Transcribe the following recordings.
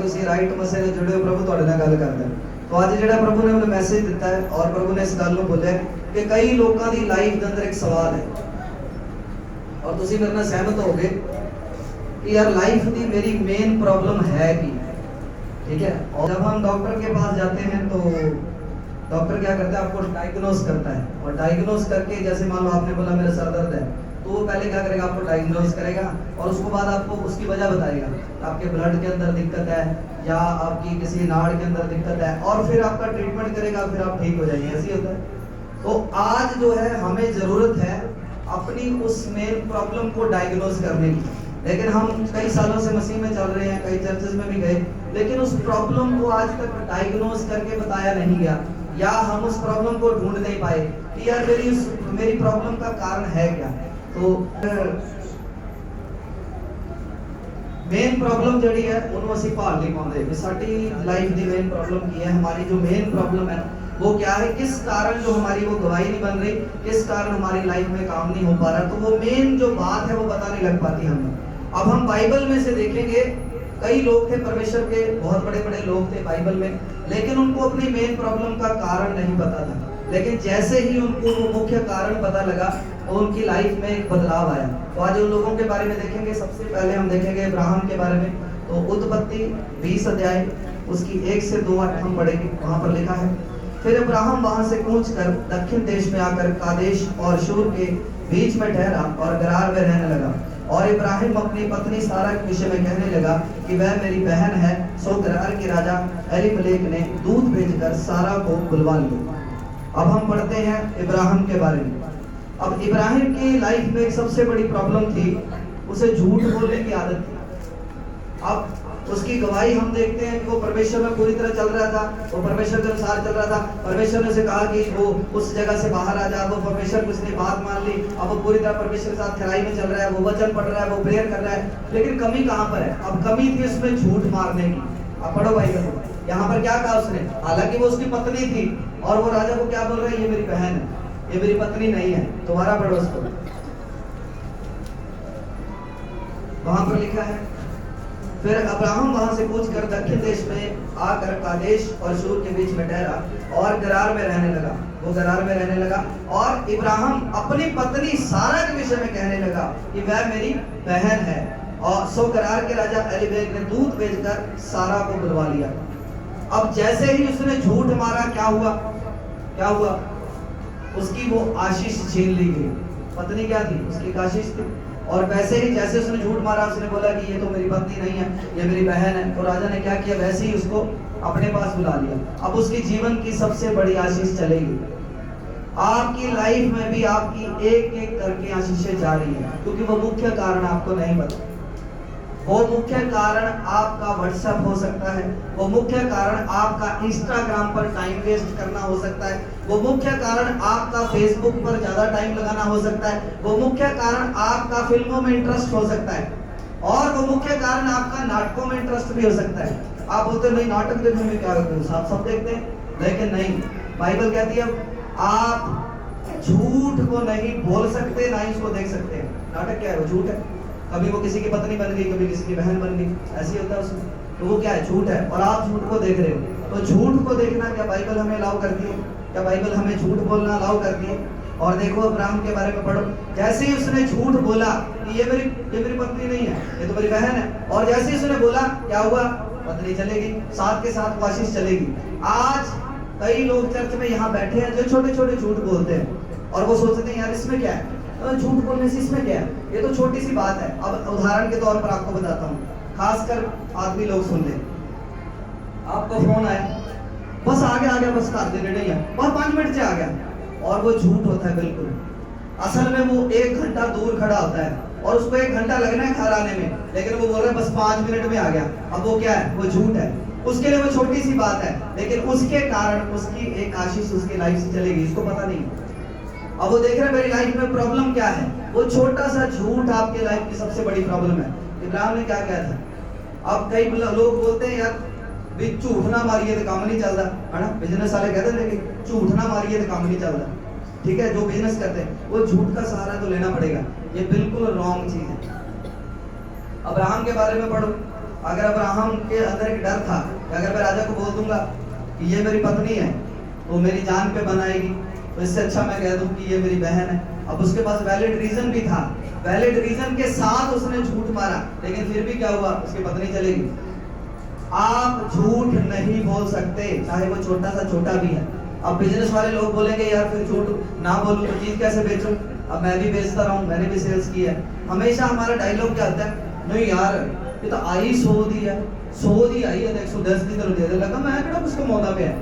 ਤੁਸੀਂ ਰਾਈਟ ਮਸੇ ਨਾਲ ਜੁੜੇ ਹੋ, ਪ੍ਰਭੂ ਤੁਹਾਡੇ ਨਾਲ ਗੱਲ ਕਰਦਾ ਹੈ। तो ਅੱਜ ਜਿਹੜਾ ਪ੍ਰਭੂ ਨੇ ਮੈਨੂੰ ਮੈਸੇਜ ਦਿੱਤਾ ਹੈ ਔਰ ਪ੍ਰਭੂ ਨੇ ਇਸ ਗੱਲ ਨੂੰ ਬੋਲਿਆ ਕਿ ਕਈ ਲੋਕਾਂ ਦੀ ਲਾਈਫ ਦੇ ਅੰਦਰ ਇੱਕ ਸਵਾਲ ਹੈ और ਤੁਸੀਂ ਮੇਰੇ ਨਾਲ ਸਹਿਮਤ ਹੋਗੇ कि यार लाइफ की मेरी मेन प्रॉब्लम है कि, ठीक है। और जब हम डॉक्टर के पास जाते हैं तो डॉक्टर क्या करता है, आपको डायग्नोस करता है और डायग्नोस करके, जैसे मान लो आपने बोला मेरा सर दर्द है, तो वो पहले क्या करेगा, आपको डायग्नोस करेगा और उसके बाद आपको उसकी वजह बताएगा, आपके ब्लड के अंदर दिक्कत है या आपकी किसी नाड़ के अंदर दिक्कत है, और फिर आपका ट्रीटमेंट करेगा, फिर आप ठीक हो जाएंगे। ऐसे ही होता है। तो आज जो है हमें ज़रूरत है अपनी उस मेन प्रॉब्लम को डायग्नोस करने की। लेकिन हम कई सालों से मसीह में चल रहे हैं, कई चर्चेस में भी गए, लेकिन उस प्रॉब्लम को आज तक डायग्नोस करके बताया नहीं गया, या हम उस प्रॉब्लम को ढूंढ नहीं पाए कि यार मेरी प्रॉब्लम का कारण है क्या। तो मेन प्रॉब्लम जड़ी है उन्होंने ਅਸੀਂ ਭਾਲ ਨਹੀਂ ਪਾਉਂਦੇ कि साडी लाइफ दी मेन प्रॉब्लम की है। हमारी जो मेन प्रॉब्लम है वो क्या है, किस कारण जो हमारी वो गवाही नहीं बन रही, किस कारण हमारी लाइफ में काम नहीं हो पा रहा, तो वो मेन जो बात है वो पता नहीं लग पाती हमें। अब हम बाइबल में से देखेंगे, कई लोग थे परमेश्वर के, बहुत बड़े बड़े लोग थे बाइबल में, लेकिन उनको अपनी मेन प्रॉब्लम का कारण नहीं पता था। लेकिन जैसे ही उनको वो मुख्य कारण पता लगा तो उनकी लाइफ में एक बदलाव आया। तो आज उन लोगों के बारे में देखेंगे। सबसे पहले हम देखेंगे अब्राहम के बारे में। तो उत्पत्ति 20 अध्याय उसकी 1 से 2 हम पढ़ेंगे। वहाँ पर लिखा है, फिर अब्राहम वहाँ से कूच कर दक्षिण देश में आकर कादेश और शूर के बीच में ठहरा और गरार में रहने लगा। और इब्राहिम अपनी पत्नी सारा के विषय में कहने लगा कि वह मेरी बहन है। सो गरार के राजा एलीमलेक ने दूत भेजकर सारा को बुलवा लिया। अब हम पढ़ते हैं इब्राहिम के बारे में। अब इब्राहिम की लाइफ में एक सबसे बड़ी प्रॉब्लम थी, उसे झूठ बोलने की आदत थी। अब उसकी गवाही हम देखते हैं कि वो परमेश्वर में पूरी तरह चल रहा था, वो परमेश्वर के अनुसार चल रहा था। परमेश्वर ने उसे कहा कि वो उस जगह से बाहर आ जा, वो परमेश्वर को उसने बात मान ली। अब वो पूरी तरह परमेश्वर के साथ खराई में चल रहा है, वो वचन पढ़ रहा है, वो प्रेयर कर रहा है। लेकिन कमी कहाँ पर है? अब कमी थी उसमें झूठ मारने की। अब पढ़ो भाई को, यहाँ पर क्या कहा उसने, हालांकि वो उसकी पत्नी थी और वो राजा को क्या बोल रहा है, ये मेरी बहन है, ये मेरी पत्नी नहीं है। तुम्हारा पढ़ो उसको, वहां पर लिखा है, फिर अब्राहम वहां से कूच कर दक्षिण देश में आकर कादेश और शूर के बीच में ठहरा और गरार में रहने लगा। वो गरार में रहने लगा और इब्राहिम अपनी पत्नी सारा के विषय में कहने लगा कि वह मेरी बहन है। और सो गरार के राजा एलीमेलेक ने दूत भेजकर सारा को बुलवा लिया। अब जैसे ही उसने झूठ मारा, क्या हुआ, क्या हुआ, उसकी वो आशीष छीन ली गई। पत्नी क्या थी, उसकी आशीष थी। और वैसे ही जैसे उसने झूठ मारा, उसने बोला कि ये तो मेरी पत्नी नहीं है, ये मेरी बहन है, तो राजा ने क्या किया, वैसे ही उसको अपने पास बुला लिया। अब उसकी जीवन की सबसे बड़ी आशीष चलेगी। आपकी लाइफ में भी आपकी एक एक करके आशीषें जा रही है, क्योंकि वो मुख्य कारण आपको नहीं पता। वो मुख्य कारण आपका व्हाट्सएप हो सकता है, वो मुख्य कारण आपका इंस्टाग्राम पर टाइम वेस्ट करना हो सकता है, वो मुख्य कारण आपका फेसबुक पर ज्यादा टाइम लगाना हो सकता है, वो मुख्य कारण आपका फिल्मों में इंटरेस्ट हो सकता है, और वो मुख्य कारण आपका नाटकों में इंटरेस्ट भी हो सकता है। आप बोलते नहीं नाटक देखने में क्या होता है, आप सब देखते हैं, लेकिन नहीं, बाइबल कहती है आप झूठ को नहीं बोल सकते, ना ही उसको देख सकते हैं। नाटक क्या है, वो झूठ है। कभी वो किसी की पत्नी बन गई, कभी किसी की बहन बन गई, ऐसे ही होता है उसमें। तो वो क्या है, झूठ है, और आप झूठ को देख रहे हो। तो झूठ को देखना क्या बाइबल हमें अलाउ करती है? क्या बाइबल हमें झूठ बोलना अलाउ करती है? और देखो अब्राहम के बारे में पढ़ो, जैसे ही उसने झूठ बोला कि ये मेरी पत्नी नहीं है, ये तो मेरी बहन है, और जैसे ही उसने बोला, क्या हुआ, पत्नी चलेगी, साथ के साथ आशीष चलेगी। आज कई लोग चर्च में यहाँ बैठे हैं जो छोटे छोटे झूठ बोलते हैं, और वो सोचते हैं यार इसमें क्या है, झूठ बोलने से इसमें क्या है, ये तो छोटी सी बात है। अब उदाहरण के तौर पर आपको बताता हूँ, खासकर आदमी लोग सुन ले, आपको फोन आया, बस आ गया, बस कर देने नहीं है, बस 5 मिनट से आ गया, और वो झूठ होता है बिल्कुल। असल में वो 1 घंटा दूर खड़ा होता है और उसको 1 घंटा लगना है घर आने में, लेकिन वो बोल रहा है बस 5 मिनट में आ गया। अब वो क्या है, वो झूठ है। उसके लिए वो छोटी सी बात है, लेकिन उसके कारण उसकी एक आशीष उसकी लाइफ से चलेगी, इसको पता नहीं। अब वो देख रहे हैं मेरी लाइफ में प्रॉब्लम क्या है, वो छोटा सा झूठ आपके लाइफ की सबसे बड़ी प्रॉब्लम है। इब्राहिम ने क्या कहा था? अब कई लोग बोलते हैं यार भी झूठ ना मारिए तो काम नहीं चलता है ना, बिजनेस वाले कहते हैं कि झूठ ना मारिए तो काम नहीं चलता। ठीक है, जो बिजनेस करते हैं वो झूठ का सहारा तो लेना पड़ेगा, ये बिल्कुल रॉन्ग चीज है। अब्राहम के बारे में पढ़ो, अगर अब्राहम के अंदर एक डर था कि अगर मैं राजा को बोल दूंगा कि ये मेरी पत्नी है तो मेरी जान पे बनाएगी, तो इससे अच्छा मैं कह दूं कि ये मेरी बहन है। अब उसके पास वैलिड रीजन भी था, वैलिड रीजन के साथ उसने झूठ मारा, लेकिन फिर भी क्या हुआ, उसकी पत्नी चलेगी। आप झूठ नहीं बोल सकते, चाहे वो छोटा सा छोटा भी है। अब बिजनेस वाले लोग बोलेंगे यार फिर झूठ ना बोलूं तो चीज कैसे बेचूं। अब मैं भी बेचता रहा हूं, मैंने भी सेल्स किया है। हमेशा हमारा डायलॉग क्या होता है, नहीं यार ये तो आई 100 दी है, 100 दी आई है, 110 दी तो दे दे लगा, मैं बेटा उसको मौका पे है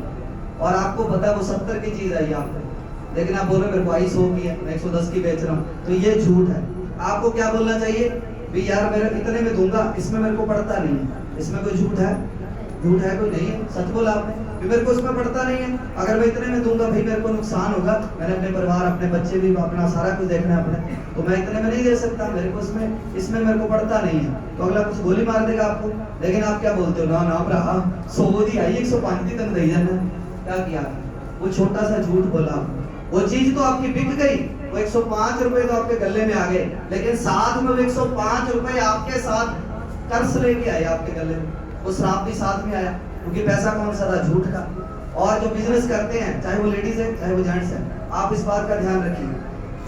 और आपको पता है वो 70 की चीज आई आप पे, लेकिन आप बोल रहे मेरे को आई 100 की है, मैं 110 की बेच रहा हूँ, तो ये झूठ है। आपको क्या बोलना चाहिए भी यार मेरे इतने में दूंगा, इसमें मेरे को पड़ता नहीं है। इसमें कोई झूठ है? झूठ है कोई नहीं है, सच बोला आपने भी मेरे को इसमें पड़ता नहीं है। अगर मैं इतने में दूंगा भाई मेरे को नुकसान होगा, मैंने अपने परिवार अपने बच्चे भी अपना सारा कुछ देखना है अपने, तो मैं इतने में नहीं दे सकता, मेरे को इसमें मेरे को पड़ता नहीं है। तो अगला कुछ गोली मार देगा आपको, लेकिन आप क्या बोलते हो, ना ना रहा 100 दी आई 105 दी तक दे जाना। क्या किया, वो छोटा सा झूठ बोला, वो चीज तो आपकी बिक गई, वो 105 रुपए तो आपके गले में आ गए, लेकिन साथ में वो 105 रुपए आपके साथ कर्ज लेके आए आपके गले में, वो श्राप भी साथ में आया, क्योंकि पैसा कौन सा था, झूठ का। और जो बिजनेस करते हैं, चाहे वो लेडीज है चाहे वो जेंट्स है, आप इस बात का ध्यान रखिए,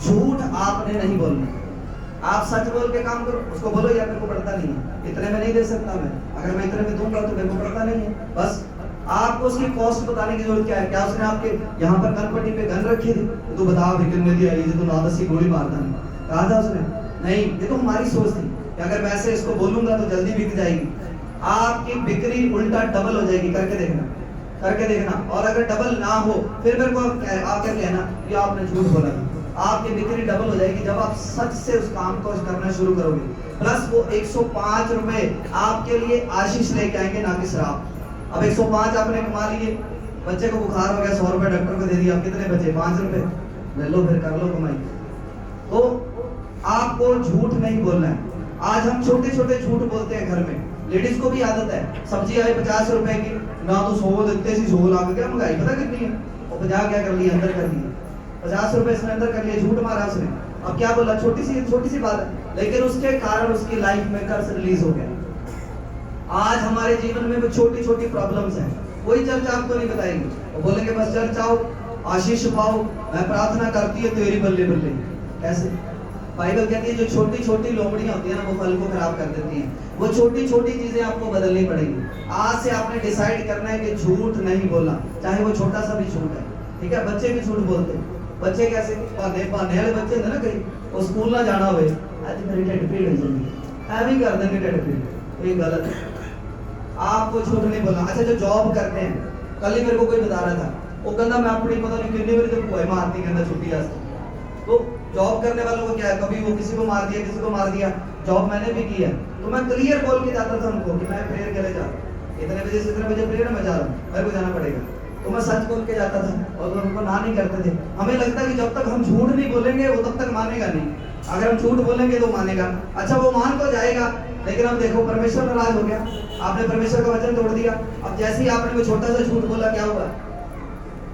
झूठ आपने नहीं बोलना। आप सच बोल के काम करो, उसको बोलो यार मेरे को पड़ता नहीं है, इतने में नहीं दे सकता मैं, अगर मैं इतने में दूंगा तो मेरे को पड़ता नहीं है। बस आपको उसकी कॉस्ट बताने की जरूरत क्या है, क्या उसने आपके यहाँ पर कनपट्टी पे गन रखी थी तो बता कितने दी आई, तो 9-10 की गोली मारता नहीं कहा था उसने, नहीं, ये तो हमारी सोच थी कि अगर मैं ऐसे इसको बोलूंगा तो जल्दी बिक जाएगी, आपकी बिक्री उल्टा डबल हो जाएगी, करके देखना। और अगर डबल ना हो फिर मेरे को आकर कहना कि आपने झूठ बोला, आपकी बिक्री डबल हो जाएगी जब आप सच से उस काम को करना शुरू करोगे। प्लस वो 105 रुपए आपके लिए आशीष लेके आएंगे, ना कि श्राप। अब 105 आपने कमा लिए, बच्चे को बुखार हो गया 100 रुपए डॉक्टर को दे दिया, कितने बचे 5 रुपए, ले लो फिर कर लो कमाई। तो आपको झूठ नहीं बोलना है। आज हम छोटे छोटे झूठ बोलते हैं घर में, लेडीज को भी आदत है, सब्जी आई 50 रुपए की, ना तो 100 देते सी 100 लाख, क्या महंगाई पता कितनी है, और 50 क्या कर लिया, अंदर कर लिया, 50 रुपए इसने अंदर कर लिए, झूठ मारा उसने। अब क्या बोला, छोटी सी बात है, लेकिन उसके कारण उसकी लाइफ में कर्ज रिलीज हो गया। आज हमारे जीवन में वो छोटी छोटी प्रॉब्लम्स हैं, कोई चर्च आपको नहीं बताएगी, वो बोलेंगे बस चर्च आओ आशीष पाओ, मैं प्रार्थना करती है तेरी बल्ले बल्ले। कैसे? बाइबल कहती है जो छोटी छोटी लोमड़ियां होती है ना, वो फल को खराब कर देती हैं। वो छोटी छोटी चीजें आपको बदलनी पड़ेगी। आज से आपने डिसाइड करना है कि झूठ नहीं बोलना, चाहे वो छोटा सा भी झूठ है, ठीक है। बच्चे भी झूठ बोलते हैं, बच्चे कैसे, पाने वाले बच्चे ना कहीं वो स्कूल ना जाना हो, आज मेरी टेड पीड़ हो जाएगी, ऐ भी कर देंगे टेड पीड़, ये गलत है। आपको झूठ नहीं बोलना। अच्छा जो जॉब करते हैं, कल ही मेरे को कोई बता रहा था, वो कहता मैं अपनी पता नहीं कितनी बार तो कोई मारती कहता छुट्टी आज। तो जॉब करने वालों को क्या है, कभी वो किसी को मार दिया किसी को मार दिया, जॉब मैंने भी की है, तो मैं क्लियर बोल के जाता था उनको कि मैं प्रेयर के लिए जा रहा हूँ, इतने बजे से इतने बजे प्रेयर में जा रहा हूँ, मेरे को जाना पड़ेगा, तो मैं सच बोल के जाता था और उनको ना नहीं करते थे। हमें लगता है कि जब तक हम झूठ नहीं बोलेंगे वो तब तक मानेगा नहीं, अगर हम झूठ बोलेंगे तो मानेगा। अच्छा वो मान तो जाएगा, लेकिन अब देखो परमेश्वर नाराज हो गया, आपने परमेश्वर का वचन तोड़ दिया। अब जैसे ही आपने वो छोटा सा झूठ बोला, क्या हुआ,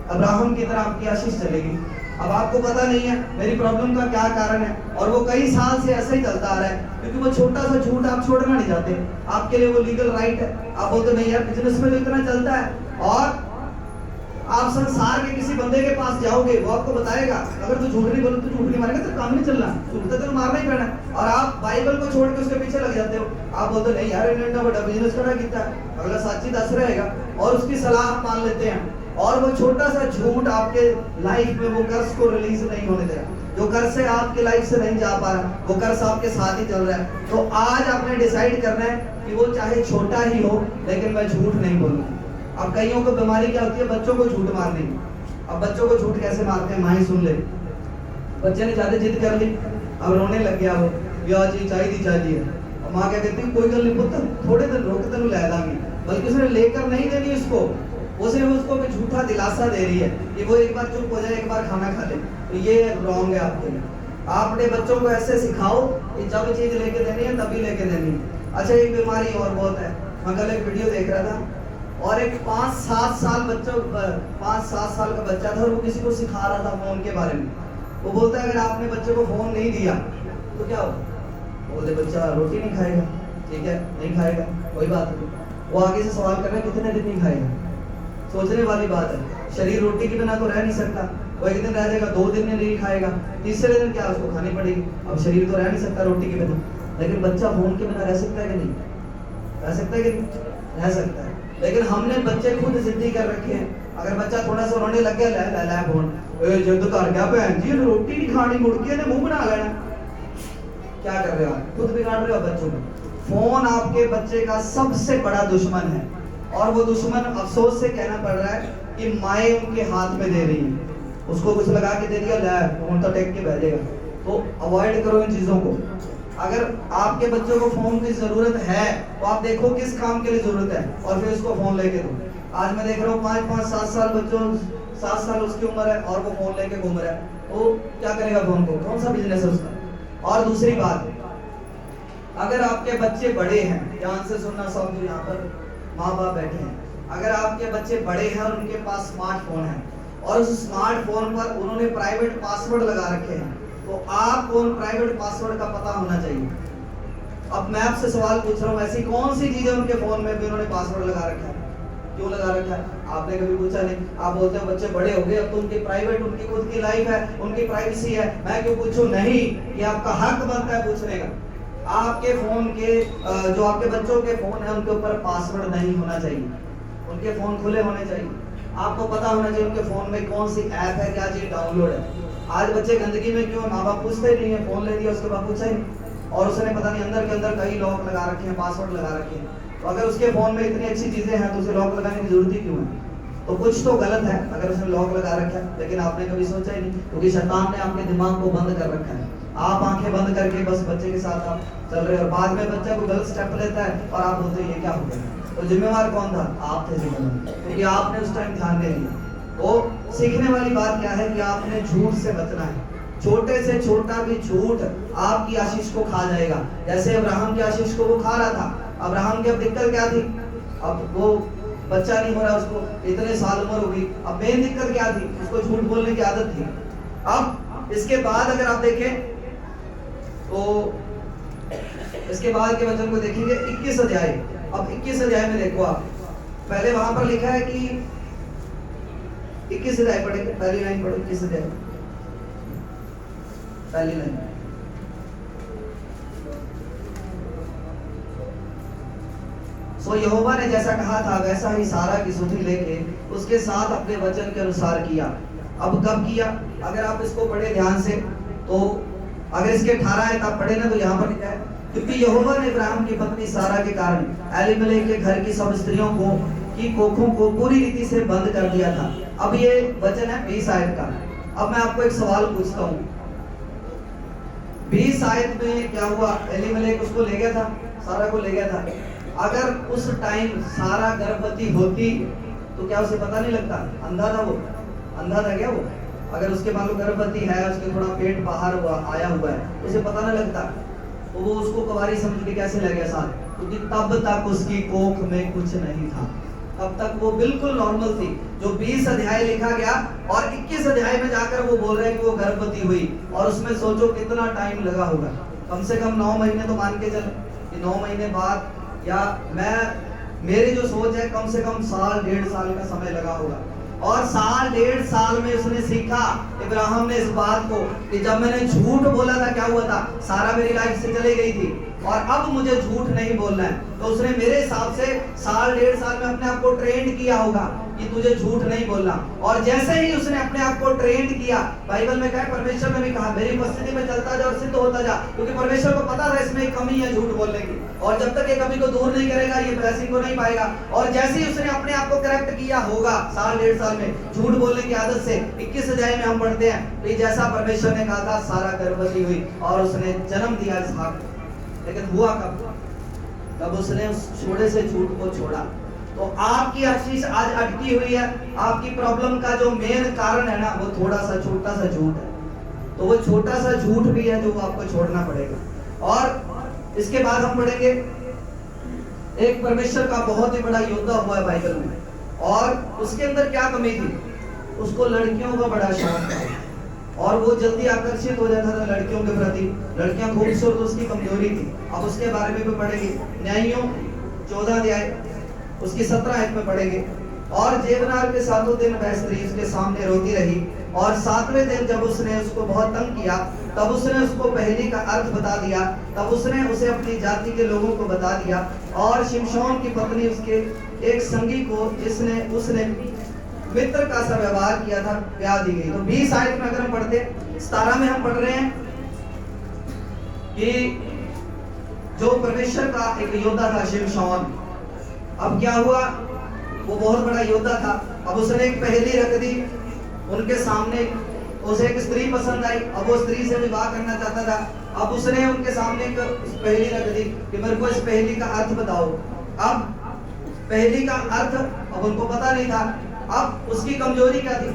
अब्राहम की तरह आपकी आशीष चलेगी। अब आपको पता नहीं है मेरी प्रॉब्लम का क्या कारण है, और वो कई साल से ऐसे ही चलता आ रहा है, क्योंकि वो छोटा सा झूठ आप छोड़ना नहीं चाहते, आपके लिए वो लीगल राइट है, आप बोलते नहीं यार बिजनेस में तो इतना चलता है, और आप संसार के किसी बंदे के पास जाओगे वो आपको बताएगा अगर तू झूठ नहीं बोलो तो झूठ नहीं मारेगा तो काम नहीं चलना, झूठ तो मारना ही पड़ना, और आप बाइबल को छोड़ के उसके पीछे लग जाते हो। आप बोलते नहीं यार इन्होंने बड़ा बिजनेस करा किया, अगला सच्ची दस रहेगा और उसकी सलाह आप मान लेते हैं, और वो छोटा सा झूठ आपके लाइफ में वो कर्ज को रिलीज नहीं होने दे रहा, जो कर्ज से आपके लाइफ से नहीं जा पा रहा, वो कर्ज आपके साथ ही चल रहा है। तो आज आपने डिसाइड करना है कि वो चाहे छोटा ही हो लेकिन मैं झूठ नहीं बोलूंगा। अब कईयों को बीमारी क्या होती है, बच्चों को झूठ मारने की। अब बच्चों को झूठ कैसे मारते हैं, माँ ही सुन ले, बच्चे ने ज्यादा जिद कर ली, अब रोने लग गया, वो या जी चाहिए, और माँ क्या कहती है कोई गल नहीं पुत्र थोड़े दिन रोक तेन लै दांगी, बल्कि उसने लेकर नहीं देनी उसको, उसे उसको झूठा दिलासा दे रही है कि वो एक बार चुप हो जाए, एक बार खाना खा ले, तो ये रॉन्ग है आपके लिए। आपने बच्चों को ऐसे सिखाओ कि जब चीज लेके देनी है तभी लेके देनी है। अच्छा एक बीमारी और बहुत है, मैं कल एक वीडियो देख रहा था, और एक 5-7 साल का बच्चा था, और वो किसी को सिखा रहा था फोन के बारे में। वो बोलता है अगर आपने बच्चे को फोन नहीं दिया तो क्या हो, बोलते बच्चा रोटी नहीं खाएगा, ठीक है नहीं खाएगा, कोई बात नहीं, वो आगे से सवाल कर रहे हैं कितने दिन नहीं खाएगा, सोचने वाली बात है। शरीर रोटी के बिना तो रह नहीं सकता, वो एक दिन रह जाएगा, 2 दिन में नहीं खाएगा, तीसरे दिन क्या उसको खानी पड़ेगी। अब शरीर तो रह नहीं सकता रोटी के बिना, लेकिन बच्चा फोन के बिना रह सकता है कि नहीं, रह सकता है कि नहीं, रह सकता है। लेकिन हमने बच्चे खुद जिद्दी कर रखे हैं। अगर बच्चा थोड़ा सा रोने लग गया, ले फोन, जिद कर गया भैन जी रोटी नहीं खानी, मुड़ के मुंह बना लेना, क्या कर रहे हो आप, खुद बिगाड़ रहे हो बच्चों को। फोन आपके बच्चे का सबसे बड़ा दुश्मन है, और वो दुश्मन अफसोस से कहना पड़ रहा है कि माए उनके हाथ में दे रही है। उसको कुछ लगा के दे दिया, ले फोन तो टेक के भेजेगा। तो अवॉइड करो इन चीजों को। अगर आपके बच्चों को फोन की जरूरत है तो आप देखो किस काम के लिए जरूरत है, और फिर उसको फोन लेके दो। आज मैं देख रहा हूँ 5-5, 7 साल बच्चों, 7 साल उसकी उम्र है और वो फोन लेके घूम रहा है, तो क्या करेगा फोन को, कौन सा बिजनेस है उसका। और दूसरी बात, अगर आपके बच्चे बड़े हैं, ध्यान से सुनना सब जो यहाँ पर माँ बाप बैठे हैं, अगर आपके बच्चे बड़े हैं और उनके पास स्मार्टफोन है और उस स्मार्टफोन पर उन्होंने प्राइवेट पासवर्ड लगा रखे हैं, तो आपको उन प्राइवेट पासवर्ड का पता होना चाहिए। अब मैं आपसे सवाल पूछ रहा हूँ, ऐसी कौन सी चीजें उनके फोन में भी उन्होंने पासवर्ड लगा रखा है, क्यों लगा रखा है, आपने कभी पूछा नहीं। आप बोलते हैं बच्चे बड़े हो गए, अब तो उनकी प्राइवेट, उनकी खुद की लाइफ है, उनकी प्राइवेसी है, मैं क्यों पूछूं। नहीं, ये आपका हक बनता है पूछने का। आपके फोन के जो आपके बच्चों के फोन है उनके ऊपर पासवर्ड नहीं होना चाहिए, उनके फोन खुले होने चाहिए। आपको पता होना चाहिए उनके फोन में कौन सी ऐप है, क्या चीज डाउनलोड है। आज बच्चे गंदगी में क्यों, माँ बाप पूछते ही नहीं है, फोन ले दिया उसके बाद पूछा ही नहीं, और उसने पता नहीं अंदर के अंदर कई लॉक लगा रखे हैं, पासवर्ड लगा रखे हैं। तो अगर उसके फोन में इतनी अच्छी चीजें हैं तो उसे लॉक लगाने की जरूरत ही क्यों है। तो कुछ तो गलत है अगर उसने लॉक लगा रखा है, लेकिन आपने कभी सोचा ही नहीं, क्योंकि शैतान ने आपके दिमाग को बंद कर रखा है। आप आंखें बंद करके बस बच्चे के साथ आप चल रहे हो, और बाद में बच्चा कोई गलत स्टेप लेता है और आप बोलते हैं ये क्या हो गया। तो जिम्मेवार कौन था, आप थे जिम्मेवार, क्योंकि आपने उस टाइम ध्यान नहीं दिया। तो सीखने वाली बात क्या है कि आपने झूठ से बचना है। छोटे से छोटा भी झूठ आपकी आशीष को खा जाएगा। जैसे अब्राहम की आशीष को वो खा रहा था। अब्राहम की अब दिक्कत क्या थी, अब वो बच्चा नहीं हो रहा, उसको इतने साल उम्र हो गई। अब मेन दिक्कत क्या थी, उसको झूठ बोलने की आदत थी। अब इसके बाद अगर आप देखें तो इसके बाद के वचन को देखेंगे 21 अध्याय। अब 21 अध्याय में देखो आप, पहले वहां पर लिखा है कि 21 अध्याय पढ़ेंगे, पहली लाइन पढ़ो, 21 अध्याय पहली लाइन। सो यहोवा ने जैसा कहा था वैसा ही सारा की सुधि लेके उसके साथ अपने वचन के अनुसार किया। अब कब किया, अगर आप इसको पढ़े ध्यान से तो अगर इसके 18 आयत आप पढ़े ना तो यहाँ पर लिखा है, क्योंकि यहोवा ने इब्राहिम की पत्नी सारा के कारण एलीमेलेक के घर की सब स्त्रियों को की कोखों को पूरी रीति से बंद कर दिया था। अब ये वचन है 20 आयत का। अब मैं आपको एक सवाल पूछता हूँ, 20 आयत में क्या हुआ, एलीमेलेक उसको ले गया था, सारा को ले गया था। अगर उस टाइम सारा गर्भवती होती तो क्या उसे पता नहीं लगता, अंधा था वो, अंधा था क्या वो। अगर उसके मान लो गर्भवती है, उसके थोड़ा पेट बाहर आया हुआ है, उसे पता नहीं लगता, तो वो उसको कुंवारी समझ के कैसे ले गया साथ, क्योंकि तब तक उसकी कोख में कुछ नहीं था, तब तक वो बिल्कुल नॉर्मल थी। जो 20 अध्याय लिखा गया और 21 अध्याय में जाकर वो बोल रहे हैं कि वो गर्भवती हुई, और उसमें सोचो कितना टाइम लगा होगा, कम से कम 9 महीने तो मान के चले कि 9 महीने बाद, या मेरी जो सोच है कम से कम साल 1.5 साल का समय लगा होगा। और साल 1.5 साल में उसने सीखा इब्राहिम ने इस बात को कि जब मैंने झूठ बोला था क्या हुआ था, सारा मेरी लाइफ से चली गई थी और अब मुझे झूठ नहीं बोलना है। तो उसने मेरे हिसाब से साल 1.5 साल में अपने आप को ट्रेंड किया होगा कि तुझे झूठ नहीं बोलना। और जैसे ही उसने अपने आप को ट्रेंड किया, बाइबल में कहा, परमेश्वर ने भी कहा मेरी उपस्थिति में चलता जा और सिद्ध होता जा, क्योंकि परमेश्वर को पता था इसमें कमी है झूठ बोलने की, और जब तक ये कमी को दूर नहीं करेगा ये ब्लेसिंग को नहीं पाएगा। और जैसे ही उसने अपने आप को करेक्ट किया होगा साल 1.5 साल में झूठ बोलने की आदत से, 21 अध्याय में हम पढ़ते हैं कि जैसा परमेश्वर ने कहा था सारा गर्भवती हुई और उसने जन्म दिया इसहाक। लेकिन हुआ कब, तब उसने उस छोटे से झूठ को छोड़ा। तो आपकी आशीष आज अटकी हुई है, आपकी प्रॉब्लम का जो मेन कारण है ना वो थोड़ा सा छोटा सा झूठ है। तो वो छोटा सा झूठ भी है जो आपको छोड़ना पड़ेगा। और इसके बाद हम पढ़ेंगे एक परमेश्वर का बहुत ही बड़ा योद्धा हुआ है बाइबल में, और उसके अंदर क्या कमी थी, उसको लड़कियों का बड़ा शौक था और वो जल्दी आकर्षित हो जाता था लड़कियों के प्रति। लड़कियां खूबसूरत उसकी कमजोरी थी। अब उसके बारे में भी पढ़ेंगे। न्यायियों 14 अध्याय उसकी 17 आयत में पढ़ेंगे। और जेवनार के 7 दिन वह स्त्री उसके सामने रोती रही, और 7वें दिन जब उसने उसको बहुत तंग किया, तब उसने उसको पहेली का अर्थ बता दिया। तब उसने उसे अपनी जाति के लोगों को बता दिया, और शिमशोन की पत्नी उसके एक संगी को, जिसने उसने मित्र का सा व्यवहार किया था, ब्याह दी गई। तो 20 आयत में अगर हम पढ़ते, 17 में हम पढ़ रहे हैं कि जो परमेश्वर का एक योद्धा था शिमशोन, अब क्या हुआ, वो बहुत बड़ा योद्धा था। अब उसने एक पहेली रख दी उनके सामने, उसे एक स्त्री पसंद आई, अब वो स्त्री से विवाह करना चाहता था। अब उसने उनके सामने एक पहेली रख दी कि मेरे को इस पहेली का अर्थ बताओ। अब पहेली का अर्थ अब उनको पता नहीं था। अब उसकी कमजोरी क्या थी,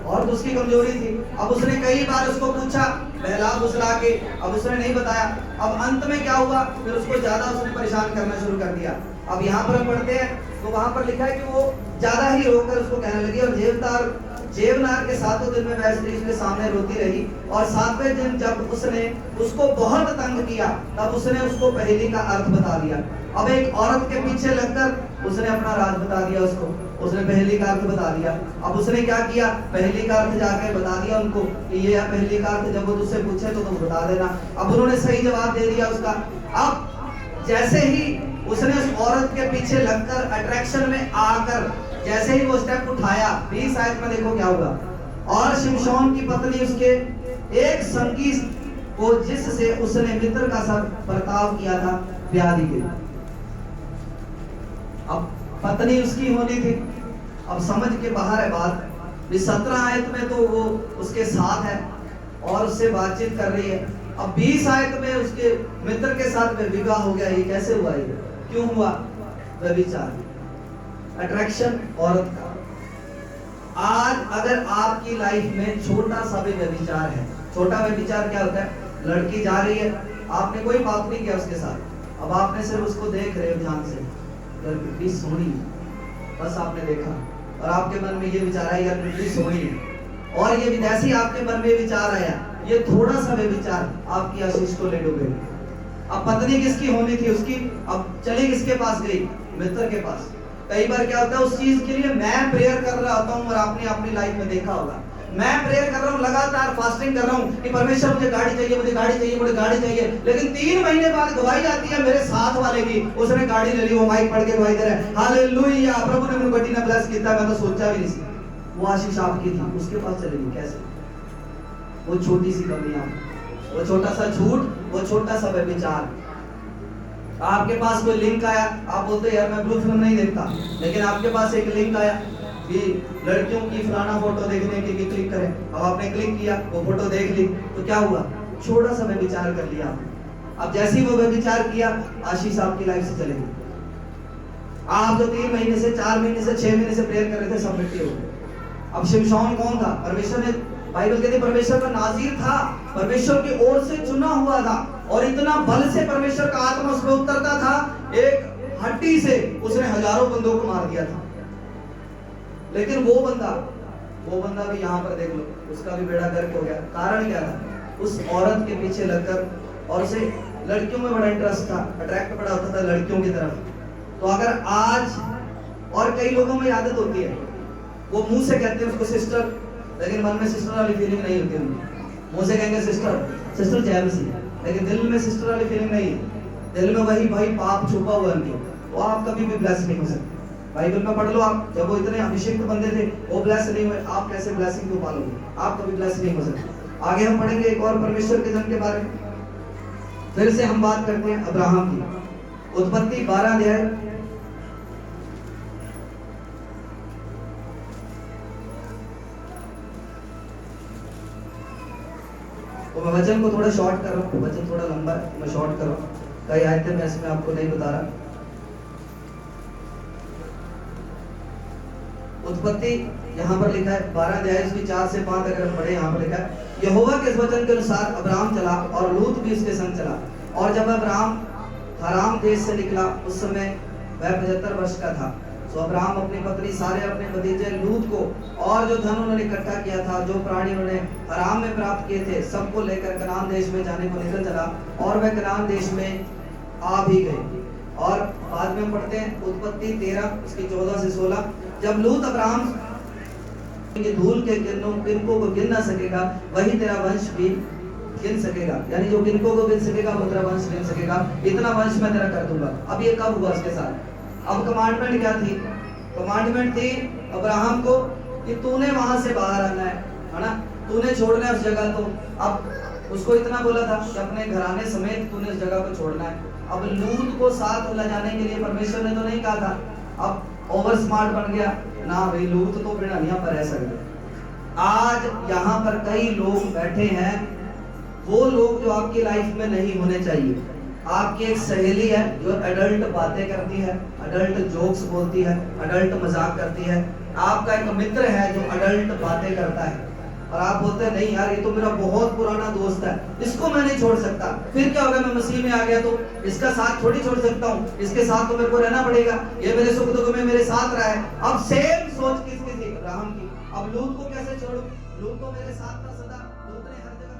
औरत उसकी कमजोरी थी। अब उसने कई बार उसको पूछा बहला फुसला के, अब उसने नहीं बताया। अब अंत में क्या हुआ, फिर उसको ज्यादा उसने परेशान करना शुरू कर दिया। अब यहाँ पर हम पढ़ते हैं तो वहां पर लिखा है कि वो ज्यादा ही रोकर उसको कहने लगी, और जेवनार के 7 दिन में वह स्त्री उसके सामने रोती रही, और 7वें दिन जब उसने उसको बहुत तंग किया, तब उसने उसको पहेली का अर्थ बता दिया। अब एक औरत के पीछे लगकर उसने अपना राज बता दिया उसको, उसने पहेली का अर्थ बता दिया। अब उसने क्या किया, पहेली का अर्थ जाकर बता दिया उनको कि ये है पहेली का अर्थ, जब वो तुझसे पूछे तो तुम बता देना। अब उन्होंने सही जवाब दे दिया उसका। अब जैसे ही उसने उस औरत के पीछे लगकर अट्रैक्शन में आकर जैसे ही वो स्टेप उठाया, 20 आयत में देखो क्या हुआ, और शिमशोन की पत्नी उसके एक संगी को, जिससे उसने मित्र का सा बर्ताव किया था, ब्याह दी गई। अब पत्नी उसकी होनी थी, अब समझ के बाहर है बात। 17 आयत में तो वो उसके साथ है और उससे बातचीत कर रही है। अब 20 आयत में उसके मित्र के साथ विवाह हो गया। ये कैसे हुआ, ये क्यों हुआ? व्यभिचार, अट्रैक्शन औरत का। आज अगर आपकी लाइफ में छोटा सा भी व्यभिचार है, छोटा व्यभिचार क्या होता है, लड़की जा रही है, आपने कोई बात नहीं किया उसके साथ, अब आपने सिर्फ उसको देख रहे हो ध्यान से, कितनी सोहनी, बस आपने देखा और आपके मन में ये विचार आया यार कितनी सोहनी है, और ये विदेशी आपके मन में विचार आया, ये थोड़ा सा विचार आपकी आशीष को ले डूबे। अब पत्नी किसकी होनी थी उसकी, अब चली किसके पास गई, मित्र के पास। कई बार क्या होता है, उस चीज के लिए मैं प्रेयर कर रहा होता हूँ, और आपने अपनी लाइफ में देखा होगा, मैं प्रेयर कर रहा हूँ, लगातार फास्टिंग कर रहा हूँ कि परमेश्वर मुझे गाड़ी चाहिए, मुझे गाड़ी चाहिए, मुझे गाड़ी चाहिए, लेकिन 3 महीने बाद गवाही आती है मेरे साथ वाले की, उसने गाड़ी ले ली, वो माइक पढ़ के गवाही दे रहा है, हालेलुया प्रभु ने मुझे बड़ी ने ब्लेस किया, मैं तो सोचा भी नहीं। वो आशीष आपकी थी, उसके पास चलेगी कैसे? वो छोटी सी कमियां, वो छोटा सा झूठ, वो छोटा सा व्यभिचार। आपके पास कोई लिंक आया, आप बोलते यार मैं ब्लू फिल्म नहीं देखता, लेकिन आपके पास एक लिंक आया कि लड़कियों की फलाना फोटो देखने के लिए क्लिक करें, अब आपने क्लिक किया, वो फोटो देख ली, तो क्या हुआ, छोटा सा व्यभिचार कर लिया आपने। अब जैसे ही वो व्यभिचार किया, आशीष आपकी लाइफ से चलेगी। आप जो 3 महीने से, 4 महीने से, 6 महीने से प्रेयर कर रहे थे, सब मिट्टी हो गई। अब शिमशोन कौन था? परमेश्वर ने, बाइबल कहती है परमेश्वर का नाज़ीर था, परमेश्वर की ओर से चुना हुआ था, और इतना बल से परमेश्वर का आत्मा उस पर उतरता था, एक हड्डी से उसने हजारों बंदों को मार दिया था। लेकिन वो बंदा भी यहाँ पर देख लो, उसका भी बेड़ा गर्क हो गया। कारण क्या था? उस औरत के पीछे लगकर, और उसे लड़कियों में बड़ा इंटरेस्ट था, अट्रैक्ट बड़ा होता था लड़कियों की तरफ। तो अगर आज, और कई लोगों में आदत होती है, वो मुंह से कहते हैं उसको सिस्टर, लेकिन मन में सिस्टर वाली फीलिंग नहीं होती उनकी। मुंह से कहेंगे सिस्टर जय मसीह, लेकिन दिल में सिस्टर वाली फीलिंग नहीं है। दिल में वही भाई पाप छुपा हुआ है उनके, वो आप कभी भी ब्लेस नहीं हो सकते। बाइबल में पढ़ लो आप, जब वो इतने अभिषेक बंदे थे, वो ब्लेस नहीं हुए, आप कैसे ब्लेसिंग को पालोगे? आप कभी ब्लेस नहीं हो सकते। आगे हम पढ़ेंगे एक और परमेश्वर के जन के बारे में। फिर से हम बात करते हैं अब्राहम की। उत्पत्ति 12 अध्याय, तो मैं वचन को थोड़ा शॉर्ट कर रहा हूँ, वचन थोड़ा लंबा है, मैं शॉर्ट कर रहा हूँ, कई आयतें मैं इसमें आपको नहीं बता रहा। उत्पत्ति यहाँ पर लिखा है 12 अध्याय उसकी 4 से 5 अगर हम पढ़े, यहाँ पर लिखा है यहोवा के वचन के अनुसार अब्राहम चला और लूत भी उसके संग चला। और जब अब्राहम हराम देश से निकला, उस समय वह 75 वर्ष का था। तो अब्राहम अपनी पत्नी, सारे अपने भतीजे लूत को, और जो धन उन्होंने इकट्ठा किया था, जो प्राणी उन्होंने हराम में प्राप्त किए थे, सबको लेकर कनान देश में जाने को निकल चला, और वह कनान देश में आ भी गए। और बाद में पढ़ते हैं उत्पत्ति 13 उसकी 14 से 16। जब लूत अब्राहम कि धूल के किनको को गिन ना सकेगा, वही तेरा वंश भी गिन सकेगा। यानी जो किनको को गिन सकेगा वो तेरा वंश गिन सकेगा, इतना वंश मैं तेरा कर दूंगा। अब ये कब हुआ उसके साथ? अब कमांडमेंट क्या थी? कमांडमेंट थी अब्राहम को कि तूने वहां से बाहर आना है ना, तूने छोड़ना है उस जगह। तो अब उसको इतना बोला था कि अपने घराने समेत तूने उस जगह को छोड़ना है। अब लूत को साथ ले जाने के लिए परमेश्वर ने तो नहीं कहा था, अब ओवर स्मार्ट बन गया ना भाई, लूत तो बिना यहाँ पर रह सकते। आज यहाँ पर कई लोग बैठे हैं, वो लोग जो आपकी लाइफ में नहीं होने चाहिए। आपकी एक सहेली है जो एडल्ट बातें करती है, एडल्ट जोक्स बोलती है, एडल्ट मजाक करती है। आपका एक मित्र है जो एडल्ट बातें करता है और आप बोलते हैं नहीं यार ये तो मेरा बहुत पुराना दोस्त है, इसको मैं नहीं छोड़ सकता। फिर क्या होगा, मैं मसीह में आ गया तो इसका साथ थोड़ी छोड़ सकता हूँ, इसके साथ तो मेरे को रहना पड़ेगा, ये मेरे सुख दुख में मेरे साथ रहा है। अब सेम सोच किसकी थी? अब्राहम की। अब लूत को कैसे छोड़ूं? लूत तो मेरे साथ था सदा, लूत ने हर जगह